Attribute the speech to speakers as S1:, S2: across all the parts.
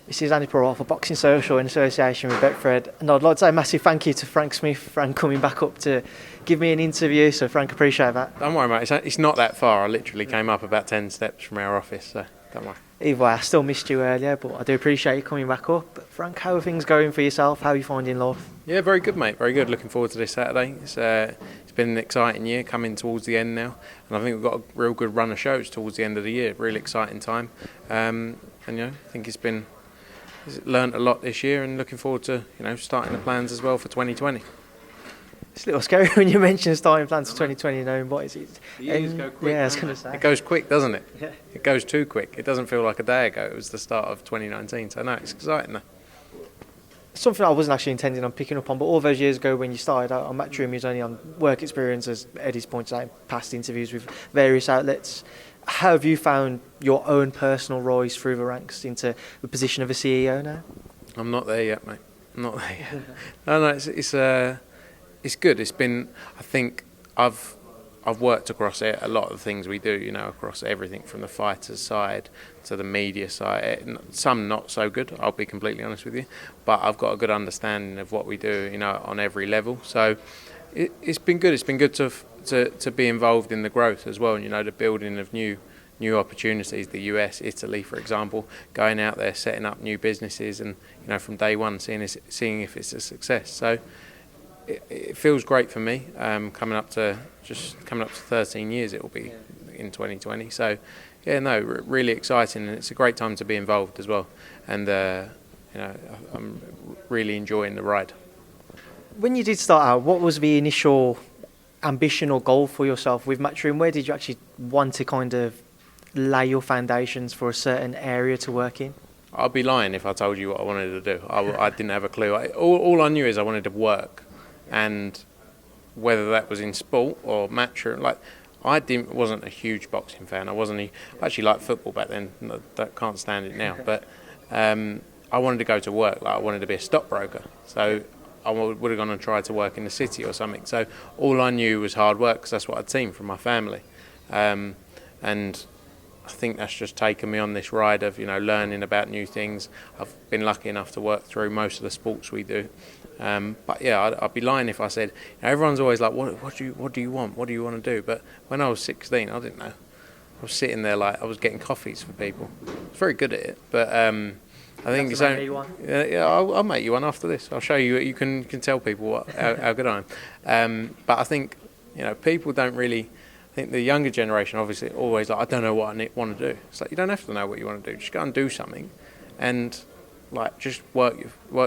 S1: This is Andy Perrault for Boxing Social in association with Betfred, and I'd like to say a massive thank you to Frank Smith for coming back up to give me an interview, so Frank, appreciate that.
S2: Don't worry, mate, it's not that far. I literally came up about 10 steps from our office, so don't worry.
S1: Either way, I still missed you earlier, but I do appreciate you coming back up. But Frank, how are things going for yourself? How are you finding life?
S2: Yeah, very good, mate, very good. Looking forward to this Saturday. It's been an exciting year coming towards the end now, and I think we've got a real good run of shows towards the end of the year. Really exciting time, and I think learned a lot this year, and looking forward to starting the plans as well for 2020.
S1: It's a little scary when you mention starting plans for 2020, knowing what is it?
S2: The years go quick.
S1: Yeah, I was going to say.
S2: It goes quick, doesn't it?
S1: Yeah.
S2: It goes too quick. It doesn't feel like a day ago. It was the start of 2019, so no, it's exciting though.
S1: Something I wasn't actually intending on picking up on, but all those years ago when you started out on Matchroom, you was only on work experience, as Eddie's pointed out, in past interviews with various outlets. How have you found your own personal rise through the ranks into the position of a CEO now?
S2: I'm not there yet, mate. I'm not there yet. No, it's good. It's been. I think I've worked across a lot of the things we do. Across everything from the fighters' side to the media side. Some not so good. I'll be completely honest with you, but I've got a good understanding of what we do. On every level. So it's been good. It's been good to be involved in the growth as well. The building of new opportunities. The US, Italy, for example, going out there, setting up new businesses, and from day one, seeing if it's a success. So it feels great for me. Coming up to 13 years, it will be in 2020. So yeah, no, really exciting, and it's a great time to be involved as well. And I'm really enjoying the ride.
S1: When you did start out, what was the initial ambition or goal for yourself with Matchroom? Where did you actually want to kind of lay your foundations for a certain area to work in?
S2: I'd be lying if I told you what I wanted to do. I didn't have a clue. All I knew is I wanted to work, and whether that was in sport or Matchroom, wasn't a huge boxing fan. I actually liked football back then. I can't stand it now. But I wanted to go to work. I wanted to be a stockbroker. So I would have gone and tried to work in the city or something. So all I knew was hard work, because that's what I'd seen from my family. And I think that's just taken me on this ride of learning about new things. I've been lucky enough to work through most of the sports we do. But yeah, I'd be lying if I said, everyone's always like, what do you want? What do you want to do? But when I was 16, I didn't know. I was sitting there I was getting coffees for people. I was very good at it, but I think it's only. Yeah, I'll make you one after this. I'll show you. You can tell people how good I am. But I think people don't really. I think the younger generation obviously always I don't know what I want to do. It's like, you don't have to know what you want to do. Just go and do something, and just work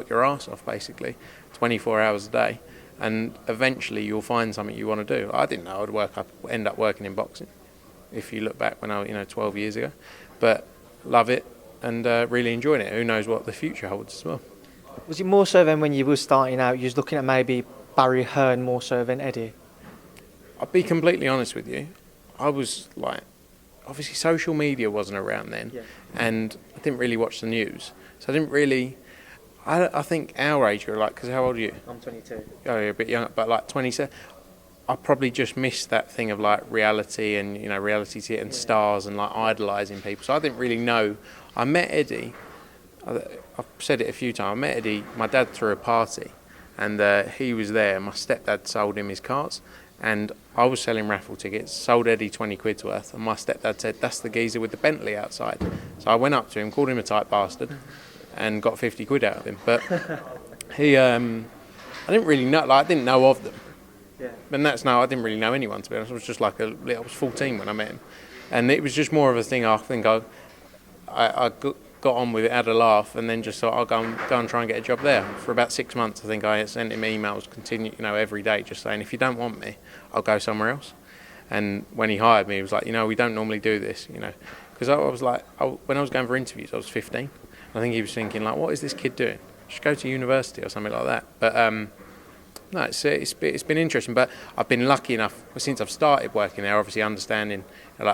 S2: your arse off, basically, 24 hours a day, and eventually you'll find something you want to do. I didn't know I'd end up working in boxing, if you look back when I was 12 years ago, but love it and really enjoying it. Who knows what the future holds as well.
S1: Was it more so then when you were starting out, you was looking at maybe Barry Hearn more so than Eddie?
S2: I'll be completely honest with you. I was obviously social media wasn't around then, and I didn't really watch the news. So I didn't really. I think our age, you're because how old are you?
S1: I'm 22.
S2: Oh, you're a bit young, but 27. I probably just missed that thing of reality and reality TV and stars and idolising people. So I didn't really know. I met Eddie. I've said it a few times. I met Eddie. My dad threw a party, and he was there. My stepdad sold him his carts, and I was selling raffle tickets. Sold Eddie 20 quid's worth, and my stepdad said, "That's the geezer with the Bentley outside." So I went up to him, called him a tight bastard, and got 50 quid out of him. But he, I didn't really know. I didn't know of them.
S1: Yeah.
S2: And I didn't really know anyone, to be honest. I was just I was 14 when I met him, and it was just more of a thing. I think I got on with it, had a laugh, and then just thought I'll go and try and get a job there. For about 6 months, I think I sent him emails, every day, just saying, if you don't want me, I'll go somewhere else. And when he hired me, he was like, we don't normally do this, because I was when I was going for interviews, I was 15. I think he was thinking what is this kid doing? Just go to university or something like that. But no, it's been interesting. But I've been lucky enough since I've started working there, obviously understanding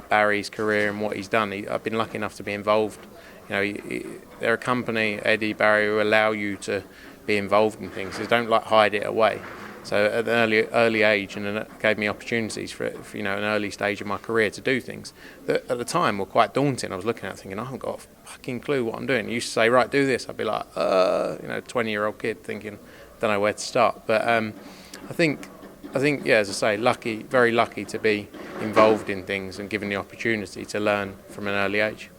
S2: Barry's career and what he's done. I've been lucky enough to be involved. They're a company, Eddie, Barry, who allow you to be involved in things. They don't hide it away. So at an early age, and it gave me opportunities for an early stage of my career to do things that at the time were quite daunting. I was looking at it thinking, I haven't got a fucking clue what I'm doing. You used to say, right, do this. I'd be like, 20-year-old kid thinking, don't know where to start. But I think, yeah, as I say, very lucky to be involved in things and given the opportunity to learn from an early age.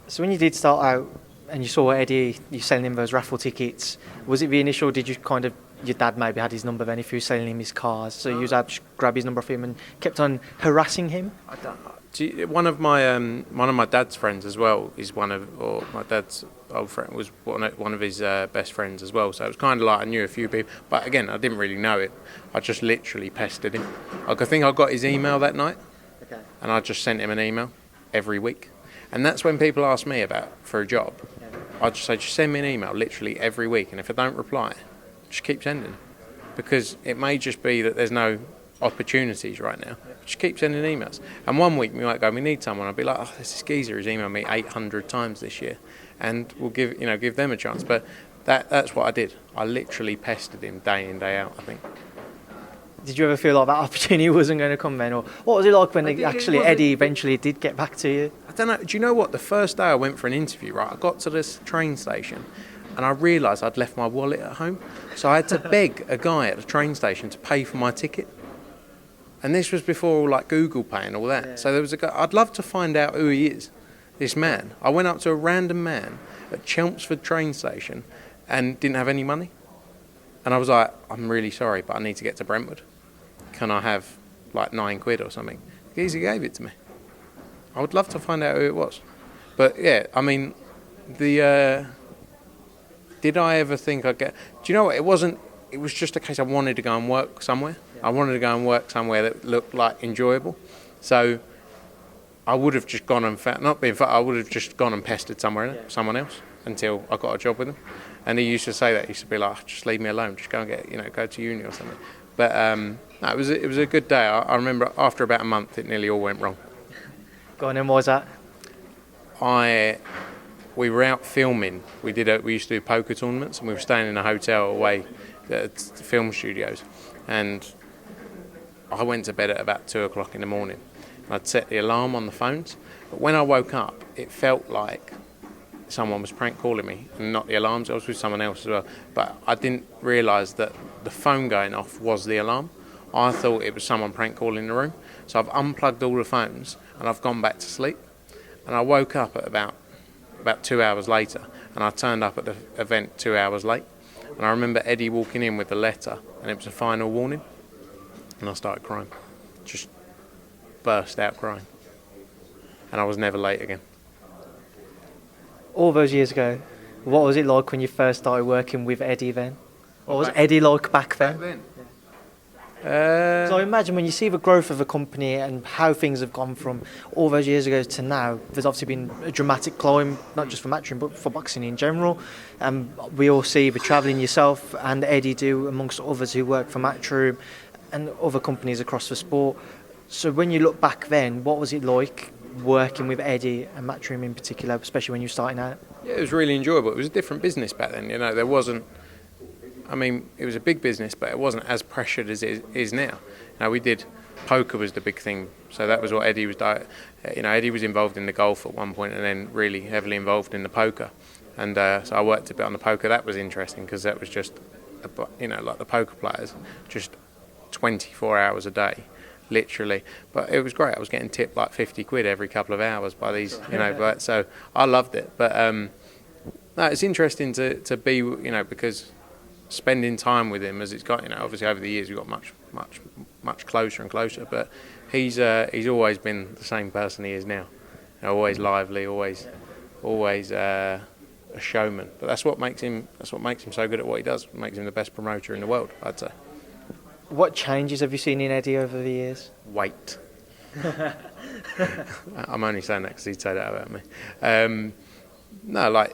S1: So when you did start out and you saw Eddie, you selling him those raffle tickets, was it the initial, did you kind of, your dad maybe had his number then if you were selling him his cars, so you was able to grab his number off him and kept on harassing him?
S2: I don't. One of my dad's friends as well my dad's old friend was one of his best friends as well. So it was kind of like I knew a few people, but again I didn't really know it. I just literally pestered him. I think I got his email that night, and I just sent him an email every week. And that's when people ask me for a job. I just say, just send me an email literally every week, and if I don't reply, just keep sending, because it may just be that there's no opportunities right now. Just keep sending emails. And one week we might go, we need someone. I'll be like, this geezer has emailed me 800 times this year, and we'll give them a chance. But that's what I did. I literally pestered him day in, day out, I think.
S1: Did you ever feel like that opportunity wasn't going to come then? Or what was it like when Eddie eventually did get back to you?
S2: I don't know. Do you know what? The first day I went for an interview, right, I got to this train station and I realised I'd left my wallet at home. So I had to beg a guy at the train station to pay for my ticket. And this was before all like Google Pay and all that. Yeah. So there was a guy, I'd love to find out who he is, this man. I went up to a random man at Chelmsford train station and didn't have any money. And I was like, I'm really sorry, but I need to get to Brentwood. Can I have like £9 or something? He gave it to me. I would love to find out who it was. But yeah, I mean, did I ever think I'd get... Do you know what? It was just a case I wanted to go and work somewhere. I wanted to go and work somewhere that looked like enjoyable. So I would have just gone and I would have just gone and pestered someone else until I got a job with them. And he used to say that. He used to be like, just leave me alone. Just go and go to uni or something. But no, it was a good day. I remember after about a month, it nearly all went wrong.
S1: Go on, and what was that?
S2: We were out filming. We used to do poker tournaments, and we were staying in a hotel away at the film studios. And I went to bed at about 2:00 in the morning. I'd set the alarm on the phones, but when I woke up, it felt like someone was prank calling me, and not the alarms. I was with someone else as well, but I didn't realise that the phone going off was the alarm. I thought it was someone prank calling the room, so I've unplugged all the phones and I've gone back to sleep. And I woke up at about 2 hours later, and I turned up at the event 2 hours late. And I remember Eddie walking in with the letter, and it was a final warning, and I started crying, just burst out crying, and I was never late again.
S1: All those years ago, what was it like when you first started working with Eddie then? What was Eddie like back then? So I imagine when you see the growth of the company and how things have gone from all those years ago to now, there's obviously been a dramatic climb, not just for Matchroom but for boxing in general. We all see the travelling yourself and Eddie do, amongst others who work for Matchroom and other companies across the sport. So when you look back then, what was it like working with Eddie and Matchroom in particular, especially when you were starting out?
S2: Yeah, it was really enjoyable. It was a different business back then. There wasn't... it was a big business, but it wasn't as pressured as it is now. We did... Poker was the big thing, so that was what Eddie was... Eddie was involved in the golf at one point and then really heavily involved in the poker. And so I worked a bit on the poker. That was interesting because that was just, like the poker players, just 24 hours a day. Literally, but it was great. I was getting tipped like £50 every couple of hours by these, but so I loved it. But no, it's interesting to be, because spending time with him as it's got, obviously over the years we've got much closer and closer. But he's always been the same person he is now. Always lively, always a showman. But that's what makes him so good at what he does. It makes him the best promoter in the world, I'd say.
S1: What changes have you seen in Eddie over the years?
S2: Weight. I'm only saying that because he'd say that about me. No,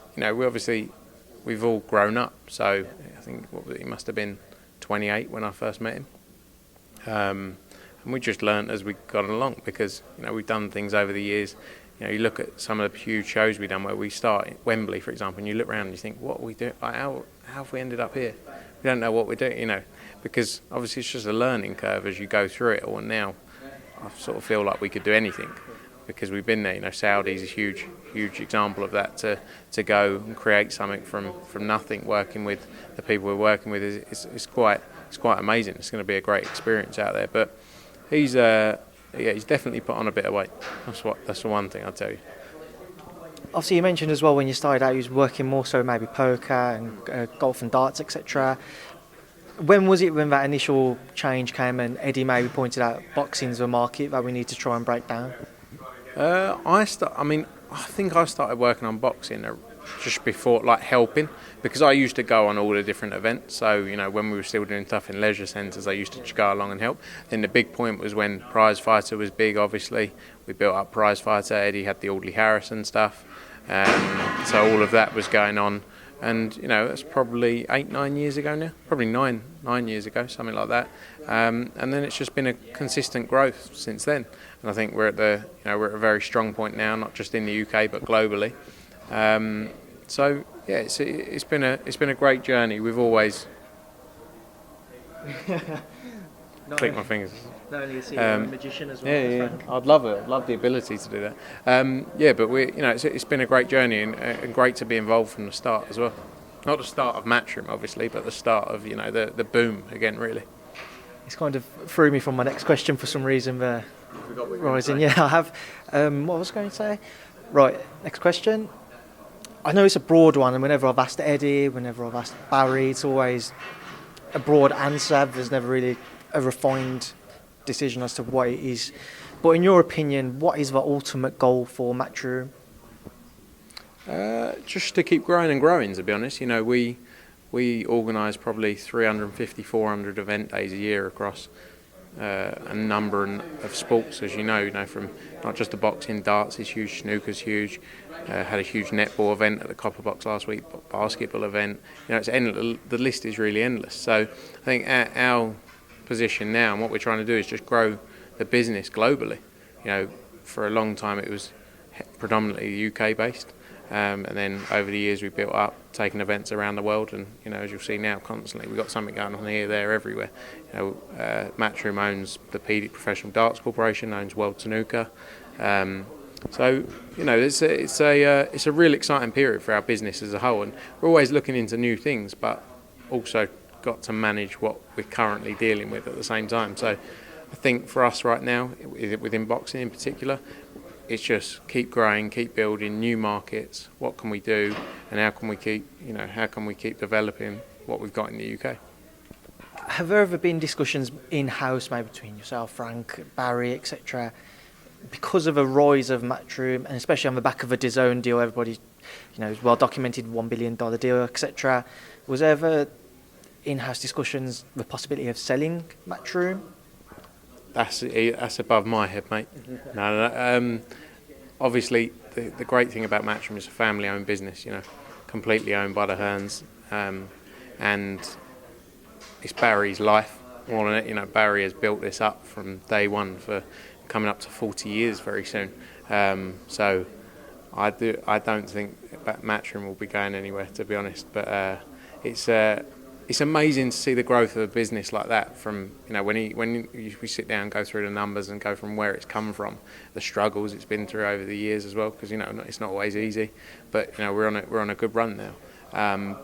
S2: we've all grown up. So I think he must have been 28 when I first met him. And we just learnt as we got along because, we've done things over the years. You look at some of the huge shows we've done where we start at Wembley, for example, and you look around and you think, what are we doing? How have we ended up here? We don't know what we're doing, because obviously it's just a learning curve as you go through it all. And now I sort of feel like we could do anything because we've been there. Saudi's a huge example of that. To go and create something from nothing, working with the people we're working with, is quite amazing. It's going to be a great experience out there. But he's definitely put on a bit of weight. That's the one thing I'll tell you.
S1: Obviously, you mentioned as well when you started out, you was working more so maybe poker and golf and darts, etc. When was it when that initial change came and Eddie maybe pointed out boxing's a market that we need to try and break down?
S2: I think I started working on boxing just before, like helping, because I used to go on all the different events. So, when we were still doing stuff in leisure centres, I used to just go along and help. Then the big point was when Prize Fighter was big, obviously. We built up Prize Fighter. Eddie had the Audley Harrison stuff. So all of that was going on. And, that's probably 8-9 years ago now. Probably nine years ago, something like that. And then it's just been a consistent growth since then. And I think we're at a very strong point now, not just in the UK but globally. So yeah, it's been a great journey. We've always click my fingers.
S1: Not only is he a magician as well.
S2: Yeah. I'd love it. I'd love the ability to do that. But it's been a great journey and great to be involved from the start as well. Not the start of Matchroom, obviously, but the start of the boom again, really.
S1: It's kind of threw me from my next question for some reason there. Rising, yeah, I have. What was I going to say? Right, next question. I know it's a broad one, and whenever I've asked Eddie, whenever I've asked Barry, it's always a broad answer. There's never really a refined decision as to what it is. But in your opinion, what is the ultimate goal for Matchroom?
S2: Just to keep growing and growing, to be honest. We organise probably 350, 400 event days a year across a number of sports, as you know, from not just the boxing, darts is huge, snooker's huge. Had a huge netball event at the Copper Box last week, basketball event. It's endless. The list is really endless. So I think our position now and what we're trying to do is just grow the business globally. For a long time it was predominantly UK based. And then over the years we built up taking events around the world, and as you'll see now, constantly we've got something going on here, there, everywhere. Matchroom owns the PD Professional Darts Corporation, owns World Snooker. So it's a real exciting period for our business as a whole, and we're always looking into new things, but also got to manage what we're currently dealing with at the same time. So I think for us right now, within boxing in particular, it's just keep growing, keep building new markets. What can we do, and how can we keep developing what we've got in the UK?
S1: Have there ever been discussions in-house, maybe between yourself, Frank, Barry, etc., because of a rise of Matchroom, and especially on the back of a DAZN deal, everybody, well documented $1 billion deal, etc. Was there ever in-house discussions the possibility of selling Matchroom?
S2: That's above my head, mate. No. Obviously, the great thing about Matchroom is a family-owned business. Completely owned by the Hearns, and it's Barry's life. More than it, Barry has built this up from day one for coming up to 40 years very soon. So I don't think that Matchroom will be going anywhere, to be honest. But it's amazing to see the growth of a business like that. From when we sit down and go through the numbers and go from where it's come from, the struggles it's been through over the years as well. Because it's not always easy, but we're on a good run now.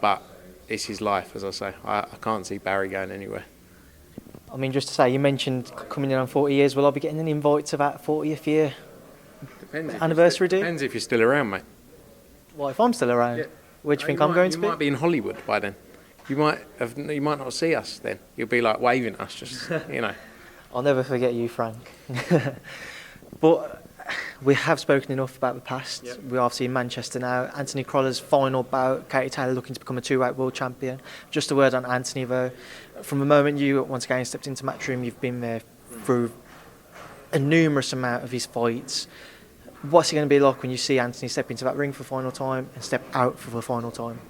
S2: But it's his life, as I say. I can't see Barry going anywhere.
S1: I mean, just to say, you mentioned coming in on 40 years. Will I be getting an invite to that 40th year anniversary do?
S2: Depends if you're still around, mate.
S1: Well, if I'm still around, where do you think I'm going to be?
S2: You might be in Hollywood by then. You might not see us then. You'll be like waving at us, just
S1: I'll never forget you, Frank. But we have spoken enough about the past. Yep. We're obviously in Manchester now. Anthony Croller's final bout. Katie Taylor looking to become a two-weight world champion. Just a word on Anthony though. From the moment you once again stepped into Matchroom, you've been there through a numerous amount of his fights. What's it going to be like when you see Anthony step into that ring for the final time and step out for the final time?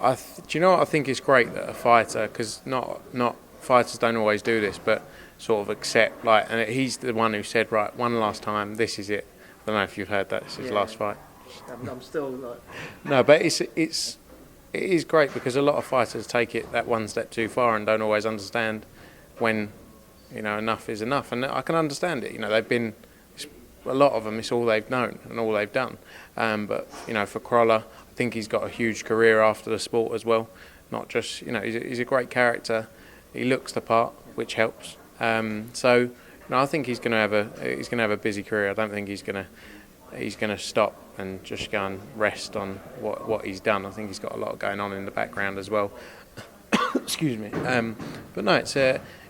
S2: Do you know what I think is great that a fighter, because not fighters don't always do this, but sort of accept, and he's the one who said, right, one last time, this is it. I don't know if you've heard that, this is his last fight.
S1: I'm still like...
S2: No, but it's it is great because a lot of fighters take it that one step too far and don't always understand when, enough is enough. And I can understand it. They've been, a lot of them, it's all they've known and all they've done. But, for Crolla, I think he's got a huge career after the sport as well. Not just, he's a great character. He looks the part, which helps. I think he's going to have a busy career. I don't think he's going to stop and just go and rest on what he's done. I think he's got a lot going on in the background as well. Excuse me. But no,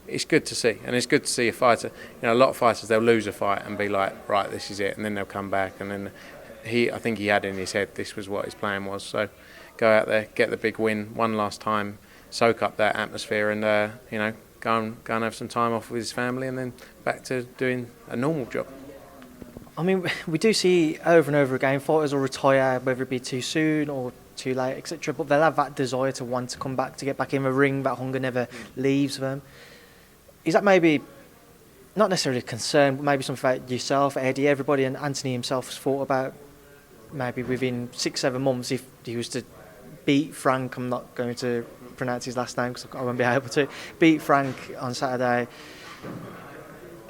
S2: it's good to see, and it's good to see a fighter. A lot of fighters, they'll lose a fight and be like, right, this is it, and then they'll come back, and then I think he had in his head this was what his plan was. So go out there, get the big win one last time, soak up that atmosphere, and go and have some time off with his family, and then back to doing a normal job.
S1: I mean, we do see over and over again fighters will retire, whether it be too soon or too late, etc. But they'll have that desire to want to come back, to get back in the ring. That hunger never leaves them. Is that maybe not necessarily a concern, but maybe something that yourself, Eddie, everybody, and Anthony himself has thought about? Maybe within 6-7 months, if he was to beat Frank, I'm not going to pronounce his last name because I won't be able to, beat Frank on Saturday,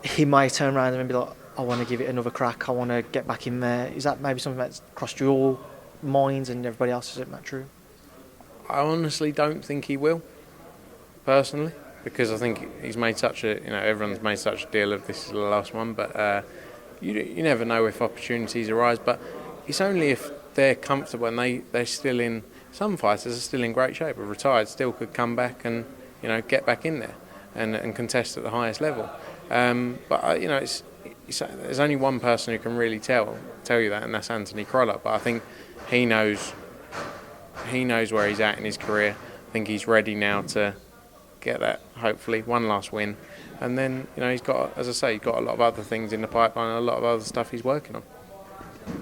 S1: he might turn around and be like, I want to give it another crack, I want to get back in there. Is that maybe something that's crossed your minds and everybody else's at Matchroom?
S2: I honestly don't think he will, personally, because I think he's made such a, everyone's made such a deal of this is the last one, but you never know if opportunities arise. But it's only if they're comfortable and they're still in, some fighters are still in great shape, are retired, still could come back and, get back in there and contest at the highest level. But there's only one person who can really tell you that, and that's Anthony Crolla. But I think he knows where he's at in his career. I think he's ready now to get that, hopefully, one last win. And then, he's got, as I say, he's got a lot of other things in the pipeline and a lot of other stuff he's working on.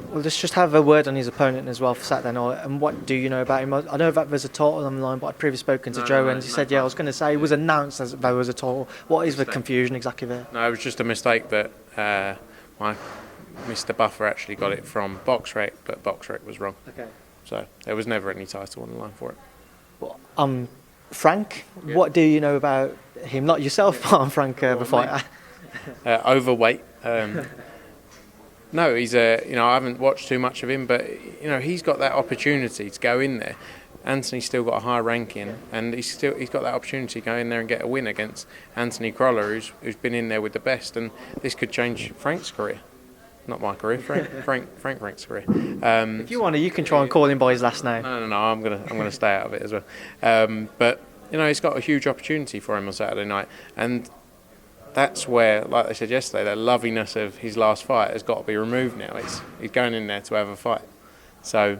S1: Well, let's just have a word on his opponent as well for Saturday night. And what do you know about him? I know that there's a title on the line, but I'd previously spoken to Joe and he said, I was going to say it was announced as there was a title. What is the confusion exactly there?
S2: No, it was just a mistake that my Mr. Buffer actually got it from BoxRec, but BoxRec was wrong. Okay. So there was never any title on the line for it.
S1: Well, Frank, what do you know about him? Not yourself, but I'm Frank, the fighter.
S2: Overweight. No, he's I haven't watched too much of him, but he's got that opportunity to go in there. Anthony's still got a high ranking, and he's got that opportunity to go in there and get a win against Anthony Crolla, who's been in there with the best, and this could change Frank's career. Not my career, Frank's career.
S1: If you want to, you can try and call him by his last name.
S2: No, I'm gonna stay out of it as well. But he's got a huge opportunity for him on Saturday night, and that's where, like I said yesterday, the loviness of his last fight has got to be removed now. He's going in there to have a fight. So,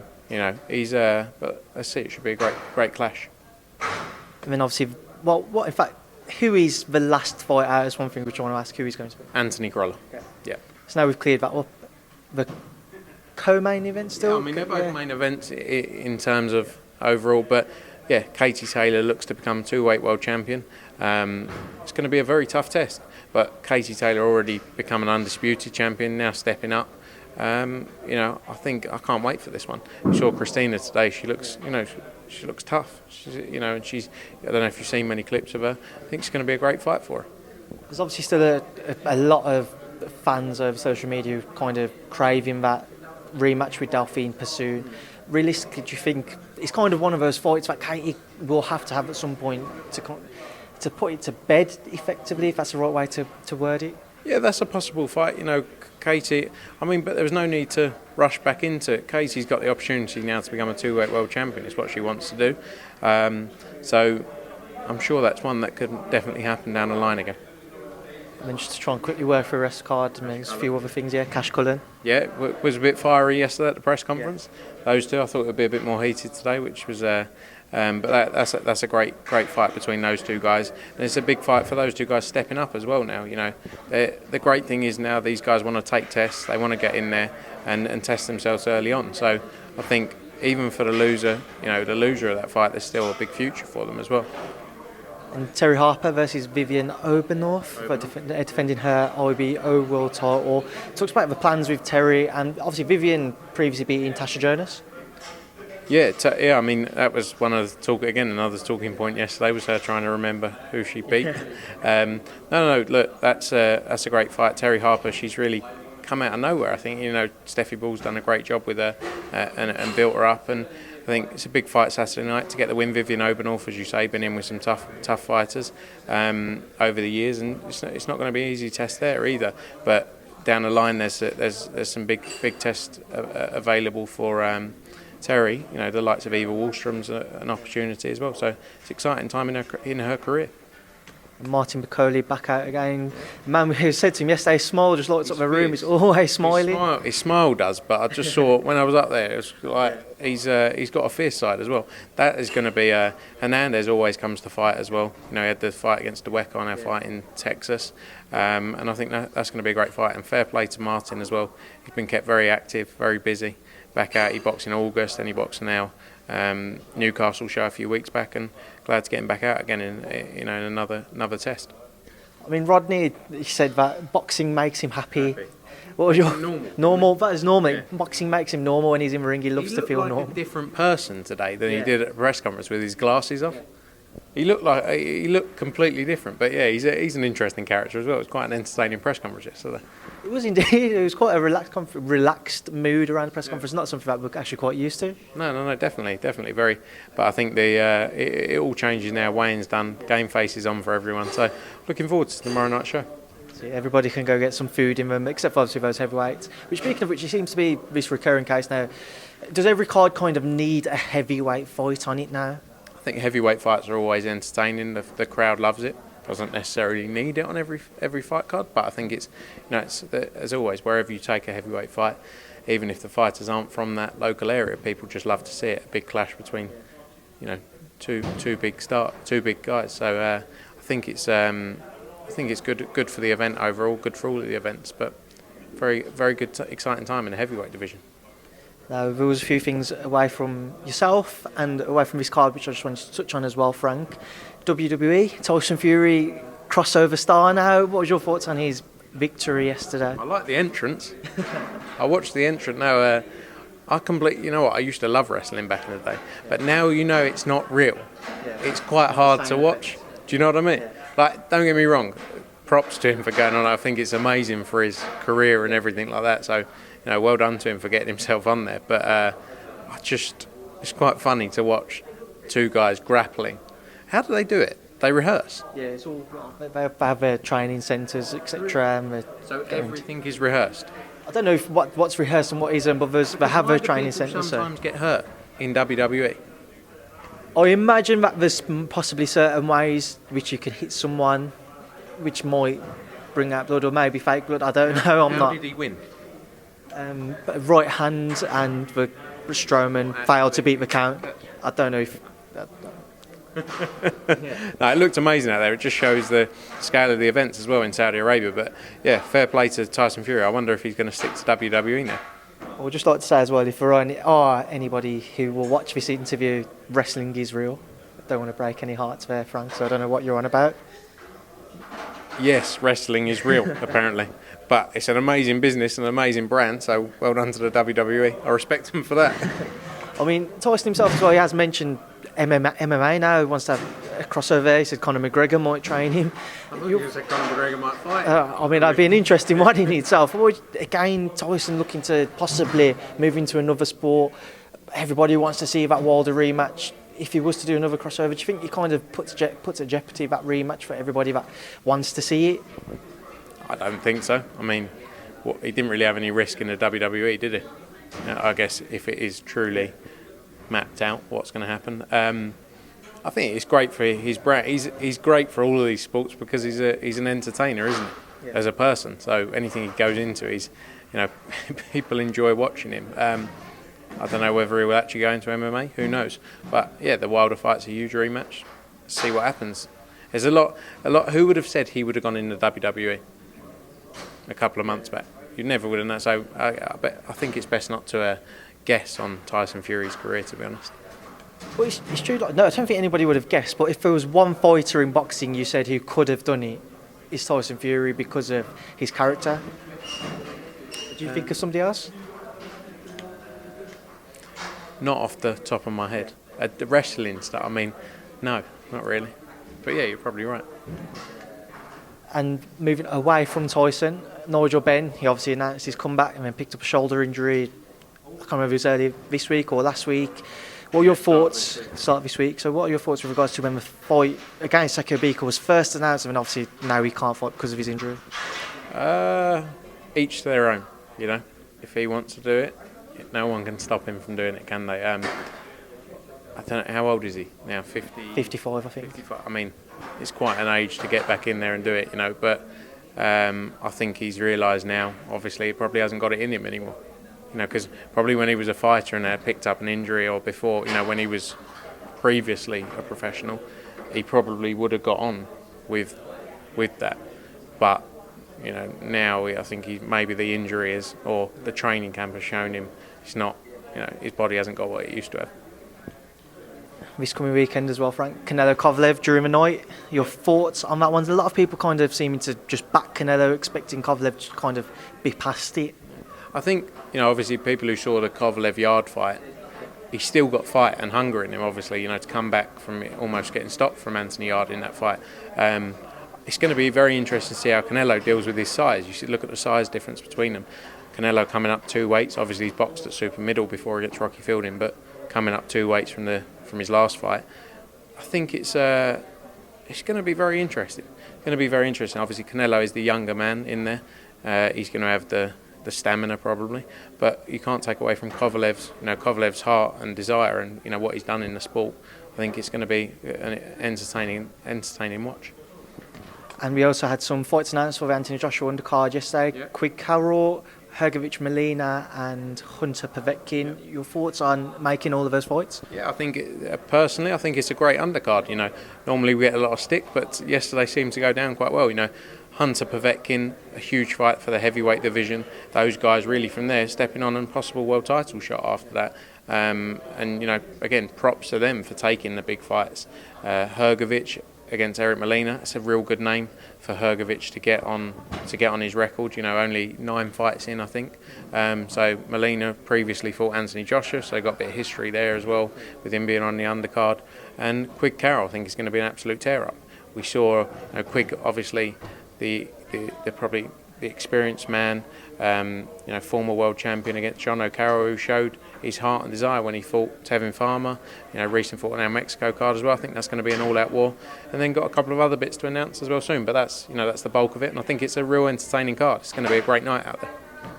S2: he's but let's see, it should be a great clash.
S1: And then obviously, in fact, who is the last fight out is one thing which I want to ask, who he's going to be?
S2: Anthony Crolla. Okay. Yeah.
S1: So now we've cleared that up. The co-main event still?
S2: Yeah, I mean, they're both main events in terms of overall, but yeah, Katie Taylor looks to become two-weight world champion. It's going to be a very tough test, but Katie Taylor already become an undisputed champion, now stepping up. I think I can't wait for this one. I saw Christina today. She looks, she looks tough. And I don't know if you've seen many clips of her. I think it's going to be a great fight for her.
S1: There's obviously still a lot of fans over social media kind of craving that rematch with Delphine Pursoon. Realistically, do you think it's kind of one of those fights that Katie will have to have at some point to put it to bed effectively, if that's the right way to word it?
S2: Yeah, that's a possible fight. Katie, but there was no need to rush back into it. Katie's got the opportunity now to become a two-weight world champion. It's what she wants to do. So I'm sure that's one that could definitely happen down the line again.
S1: And then just to try and quickly work through the rest of the card, there's a few other things, Cash Cullen.
S2: Yeah, it was a bit fiery yesterday at the press conference. Yeah. Those two, I thought it would be a bit more heated today, which was... but that's a great fight between those two guys. And it's a big fight for those two guys stepping up as well now. The great thing is now these guys want to take tests. They want to get in there and test themselves early on. So I think even for the loser, the loser of that fight, there's still a big future for them as well.
S1: And Terry Harper versus Vivian Obernorth, defending her IBO world title. Talks about the plans with Terry, and obviously Vivian previously beating Tasha Jonas.
S2: Yeah. I mean, that was one of the another talking point yesterday was her trying to remember who she beat. No. Look, that's a great fight. Terry Harper, she's really come out of nowhere. I think Steffi Ball's done a great job with her and built her up. And I think it's a big fight Saturday night to get the win. Vivian Obernorth, as you say, been in with some tough fighters over the years, and it's not going to be an easy test there either. But down the line, there's some big tests available for Terry. The likes of Eva Wallstrom's an opportunity as well. So it's an exciting time in her career.
S1: Martin Bacoli back out again. Man who said to him yesterday, smile just lights up the room. He's always smiling.
S2: His smile does, but I just saw when I was up there, it was like he's got a fierce side as well. That is going to be Hernandez always comes to fight as well. He had the fight against DeWeck on our fight in Texas, and I think that's going to be a great fight. And fair play to Martin as well. He's been kept very active, very busy. Back out, he boxed in August, then he boxed now. Newcastle show a few weeks back, and glad to get him back out again in another test.
S1: I mean, Rodney, he said that boxing makes him happy. What was your normal? That is normal. Yeah. Boxing makes him normal when he's in the ring. He loves to feel normal.
S2: He looked like a different person today than he did at the press conference with his glasses off. He looked completely different, but yeah, he's an interesting character as well. It was quite an entertaining press conference yesterday.
S1: It was indeed. It was quite a relaxed mood around the press conference. Not something that we're actually quite used to.
S2: No, definitely very. But I think it all changes now. Weigh-in's done, game face is on for everyone. So looking forward to tomorrow night's show.
S1: So everybody can go get some food in them, except for obviously those heavyweights. Which, speaking of which, it seems to be this recurring case now. Does every card kind of need a heavyweight fight on it now?
S2: I think heavyweight fights are always entertaining. The crowd loves it. Doesn't necessarily need it on every fight card, but I think it's as always, wherever you take a heavyweight fight, even if the fighters aren't from that local area, people just love to see it. A big clash between two big guys. So I think it's good for the event overall, good for all of the events, but very very good exciting time in the heavyweight division.
S1: Now, there was a few things away from yourself and away from this card which I just wanted to touch on as well, Frank. WWE, Tyson Fury, crossover star now. What was your thoughts on his victory yesterday?
S2: I like the entrance. I watched the entrance. Now, I used to love wrestling back in the day, but now it's not real. Yeah. It's quite hard to watch. Do you know what I mean? Yeah. Don't get me wrong, props to him for going on. I think it's amazing for his career and everything like that. So, well done to him for getting himself on there. But it's quite funny to watch two guys grappling. How do they do it? They rehearse?
S1: Yeah, it's all. They have their training centres, etc.
S2: So everything is rehearsed?
S1: I don't know what's rehearsed and what isn't, but they have their training centres.
S2: Sometimes get hurt in WWE.
S1: I imagine that there's possibly certain ways which you can hit someone, which might bring out blood or maybe fake blood. I don't know.
S2: How did he win?
S1: Right hand and the Strowman failed to beat the count. I don't know if.
S2: No, it looked amazing out there. It just shows the scale of the events as well in Saudi Arabia. But yeah, fair play to Tyson Fury. I wonder if he's going to stick to WWE now.
S1: I would just like to say as well, if there are anybody who will watch this interview, wrestling is real. I don't want to break any hearts there, Frank, so I don't know what you're on about.
S2: Yes, wrestling is real, apparently. But it's an amazing business and an amazing brand, so well done to the WWE. I respect them for that.
S1: I mean, Tyson himself as well, he has mentioned MMA now. He wants to have a crossover there. He said Conor McGregor might train him.
S2: I thought you said Conor McGregor might fight.
S1: I mean, that'd be an interesting one in itself. Again, Tyson looking to possibly move into another sport. Everybody wants to see that Wilder rematch. If he was to do another crossover, do you think he kind of puts at jeopardy that rematch for everybody that wants to see it?
S2: I don't think so. I mean, he didn't really have any risk in the WWE, did he? I guess if it is truly mapped out what's going to happen. I think it's great for his brand. He's great for all of these sports because he's an entertainer, isn't he? Yeah. As a person. So anything he goes into, people enjoy watching him. I don't know whether he will actually go into MMA. Who knows? But yeah, the Wilder fight's a huge rematch. Let's see what happens. There's a lot. Who would have said he would have gone in the WWE a couple of months back? You never would have known. So I think it's best not to guess on Tyson Fury's career, to be honest.
S1: Well, it's true. No, I don't think anybody would have guessed. But if there was one fighter in boxing you said who could have done it, it's Tyson Fury because of his character. Do you think of somebody else?
S2: Not off the top of my head. The wrestling stuff, I mean, no, not really. But yeah, you're probably right.
S1: And moving away from Tyson, Nigel Benn, he obviously announced his comeback and then picked up a shoulder injury. I can't remember if it was earlier this week or last week. What are your thoughts, start this week, so what are your thoughts with regards to when the fight against Seko Bika was first announced and obviously now he can't fight because of his injury?
S2: Each to their own, you know. If he wants to do it, no one can stop him from doing it, can they? I don't know, how old is he now?
S1: 55, I think.
S2: 55. I mean, it's quite an age to get back in there and do it, you know. But I think he's realised now, obviously, he probably hasn't got it in him anymore. You know, because probably when he was a fighter and had picked up an injury, or before, you know, when he was previously a professional, he probably would have got on with that. But you know, now I think maybe the injury is, or the training camp has shown him, it's not. You know, his body hasn't got what it used to have.
S1: This coming weekend as well, Frank. Canelo Kovalev during the night. Your thoughts on that one? A lot of people kind of seeming to just back Canelo, expecting Kovalev to kind of be past it.
S2: I think, you know, obviously people who saw the Kovalev Yard fight, he's still got fight and hunger in him, obviously, you know, to come back from it, almost getting stopped from Anthony Yard in that fight. It's going to be very interesting to see how Canelo deals with his size. You should look at the size difference between them. Canelo coming up 2 weights, obviously he's boxed at super middle before he gets Rocky Fielding, but coming up 2 weights from his last fight. I think it's going to be very interesting. It's going to be very interesting. Obviously Canelo is the younger man in there. He's going to have the stamina probably, but you can't take away from Kovalev's heart and desire, and you know what he's done in the sport. I think it's going to be an entertaining watch.
S1: And we also had some fights announced for the Anthony Joshua undercard yesterday.
S2: Yeah.
S1: Quick Carroll, Hergovich Molina and Hunter Povetkin. Yeah. Your thoughts on making all of those fights?
S2: Yeah, I think personally, I think it's a great undercard. You know, normally we get a lot of stick, but yesterday seemed to go down quite well. You know, Hunter Povetkin, a huge fight for the heavyweight division. Those guys really from there stepping on a possible world title shot after that. And you know, again, props to them for taking the big fights. Hergovich against Eric Molina. It's a real good name for Hergovich to get on his record. You know, only 9 fights in, I think. So Molina previously fought Anthony Joshua, so got a bit of history there as well with him being on the undercard. And Quick Carroll, I think, is going to be an absolute tear-up. We saw Quick, obviously, the probably the experienced man, you know, former world champion against John O'Carroll, who showed his heart and desire when he fought Tevin Farmer. You know, recent fought on our Mexico card as well. I think that's going to be an all-out war, and then got a couple of other bits to announce as well soon. But that's the bulk of it, and I think it's a real entertaining card. It's going to be a great night out there.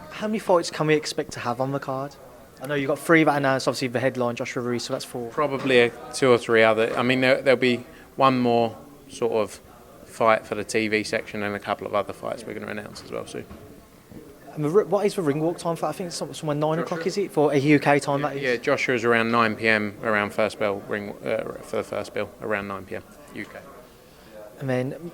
S1: How many fights can we expect to have on the card? I know you've got 3 that announced, obviously the headline Joshua Ruiz, so that's 4.
S2: Probably 2 or 3 other. I mean, there'll be one more sort of fight for the TV section and a couple of other fights we're going to announce as well soon. And
S1: what is the ring walk time for? I think it's somewhere 9 o'clock, is it, for a UK time? That is.
S2: Yeah, Joshua's around 9 p.m. around first bell ring for the first bell around 9 p.m. UK.
S1: And then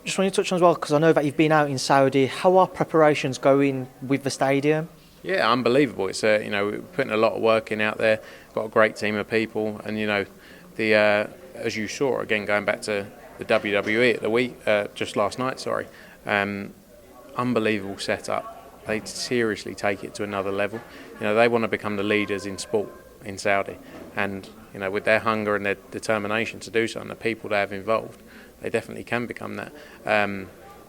S1: just want to touch on as well, because I know that you've been out in Saudi. How are preparations going with the stadium?
S2: Yeah, unbelievable. It's you know, we're putting a lot of work in out there. Got a great team of people, and you know, the as you saw again, going back to the WWE at the week just last night. Sorry, unbelievable setup. They seriously take it to another level. You know, they want to become the leaders in sport in Saudi, and you know, with their hunger and their determination to do so, and the people they have involved, they definitely can become that.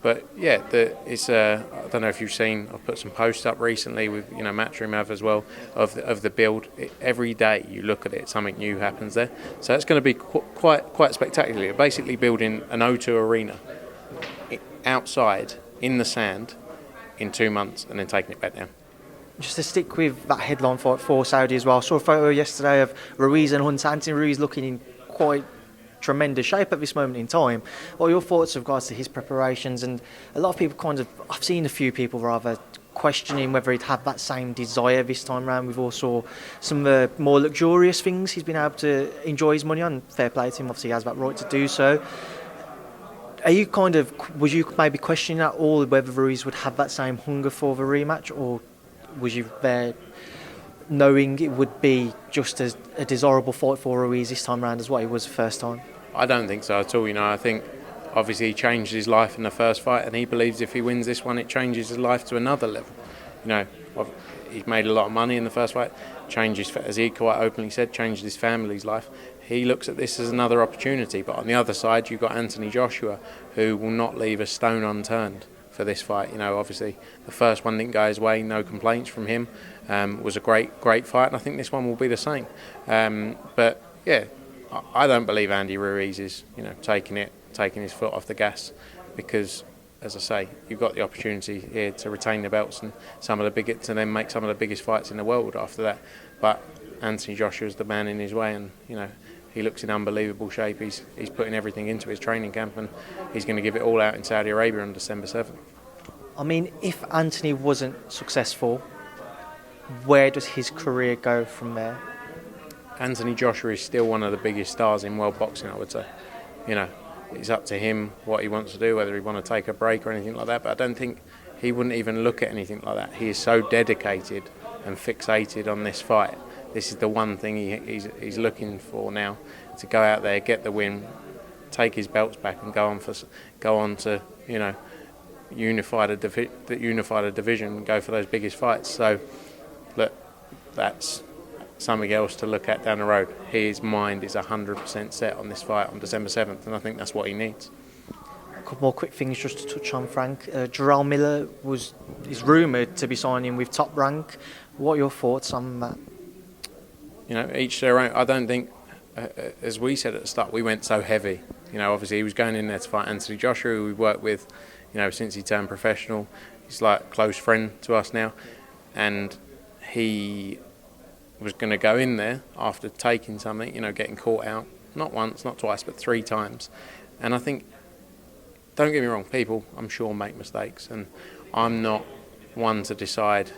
S2: But yeah, it's I don't know if you've seen. I've put some posts up recently with Matchroom have as well of the build. Every day you look at it, something new happens there. So it's going to be quite spectacular. You're basically building an O2 arena outside in the sand in 2 months and then taking it back down.
S1: Just to stick with that headline fight for Saudi as well, I saw a photo yesterday of Ruiz and Hunter. Anthony Ruiz looking in quite tremendous shape at this moment in time. What are your thoughts with regards to his preparations? And a lot of people I've seen a few people rather questioning whether he'd have that same desire this time round. We've also some of the more luxurious things he's been able to enjoy his money on. Fair play to him, obviously he has that right to do so. Was you maybe questioning at all whether Ruiz would have that same hunger for the rematch, or was you there knowing it would be just as a desirable fight for Ruiz this time round as what it was the first time?
S2: I don't think so at all. I think obviously he changed his life in the first fight, and he believes if he wins this one, it changes his life to another level. he's made a lot of money in the first fight, as he quite openly said, changed his family's life. He looks at this as another opportunity. But on the other side, you've got Anthony Joshua, who will not leave a stone unturned for this fight. You know, obviously the first one didn't go his way, no complaints from him. Was a great fight, and I think this one will be the same. But yeah, I don't believe Andy Ruiz is, you know, taking his foot off the gas, because, as I say, you've got the opportunity here to retain the belts and to then make some of the biggest fights in the world after that. But Anthony Joshua's the man in his way, and you know, he looks in unbelievable shape. He's putting everything into his training camp, and he's going to give it all out in Saudi Arabia on December 7th.
S1: I mean, if Anthony wasn't successful, where does his career go from there?
S2: Anthony Joshua is still one of the biggest stars in world boxing, I would say. You know, it's up to him what he wants to do, whether he want to take a break or anything like that. But I don't think he wouldn't even look at anything like that. He is so dedicated and fixated on this fight. This is the one thing he's looking for now, to go out there, get the win, take his belts back, and go on to you know, unify the division, and go for those biggest fights. So look, that's something else to look at down the road. His mind is 100% set on this fight on December 7th, and I think that's what he needs.
S1: A couple more quick things just to touch on, Frank. Jarrell Miller is rumoured to be signing with Top Rank. What are your thoughts on that?
S2: You know, each their own. I don't think, as we said at the start, we went so heavy. You know, obviously he was going in there to fight Anthony Joshua, who we've worked with, you know, since he turned professional. He's like a close friend to us now, and he was going to go in there after taking something, you know, getting caught out, not once, not twice, but 3 times. And I think, don't get me wrong, people, I'm sure, make mistakes, and I'm not one to decide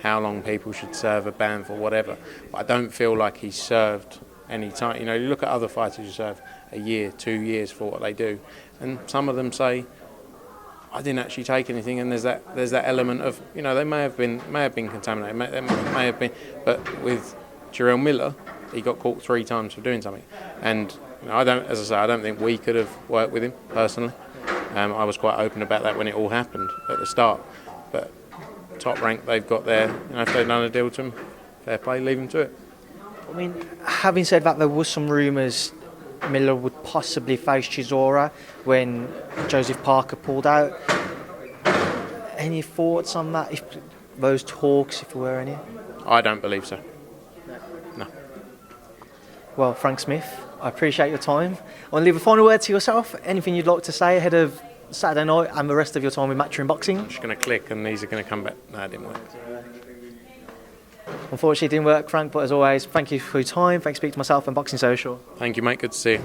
S2: how long people should serve a ban for whatever. But I don't feel like he's served any time. You know, you look at other fighters who serve a year, 2 years for what they do, and some of them say, I didn't actually take anything, and there's that element of, you know, they may have been contaminated, may have been, but with Jarrell Miller, he got caught 3 times for doing something, and you know, I don't think we could have worked with him personally. I was quite open about that when it all happened at the start, but Top Rank, they've got their, you know, if they've done a deal to him, fair play, leave him to it.
S1: I mean, having said that, there was some rumours Miller would possibly face Chisora when Joseph Parker pulled out. Any thoughts on that? If those talks, if there were any?
S2: I don't believe so. No.
S1: Well, Frank Smith, I appreciate your time. I want to leave a final word to yourself. Anything you'd like to say ahead of Saturday night and the rest of your time with Matchroom Boxing?
S2: I'm just going to click and these are going to come back. No, it didn't work.
S1: Unfortunately, it didn't work, Frank, but as always, thank you for your time. Thanks for speaking to myself and Boxing Social.
S2: Thank you, mate. Good to see you.